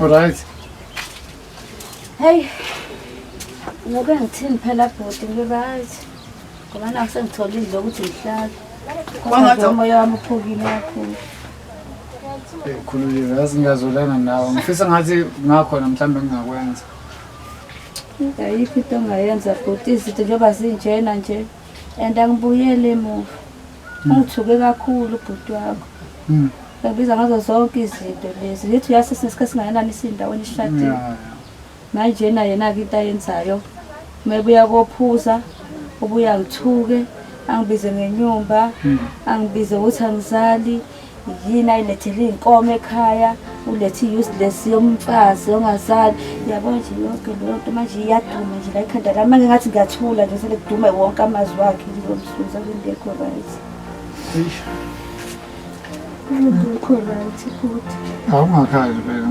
Alright. Hey, ngobe ngithini phela bhuti ngi-right. Ngoba naku sengithole indlu yokuthi ngihlale. Kwangathi umoya wami uphukile kakhulu. Khululile, yazi ngiyazolana nawe. Ngifisa ngathi ngakhona mhlawumbe ngingakwenza. Ayikho into ongayenza bhuti, izinto njengoba zinjena nje. And angibuyele emuva. Ungithuke kakhulu ubhuti wakho. Ngibiza ngazo zonke izinto lezi. Ngithi uyasisi nesikhathi singayenani isindaweni ishadile. Manje yena-ke into ayenzayo. Mebuya kophuza, ubuya ngithuke, angibize ngenyumba, angibize ukuthi angizali. Yini ayilethele iy'nkomo ekhaya, ulethe i-useless yomfazi ongazali. Yabona nje yonke leyo nto manje iyaduma nje la ekhanda lami. Manje ngathi ngiyathula nje sele kudume wonke amazwi wakhe ngizomhluza kungekho right. Kungekho right futhi. Awungakhali phela.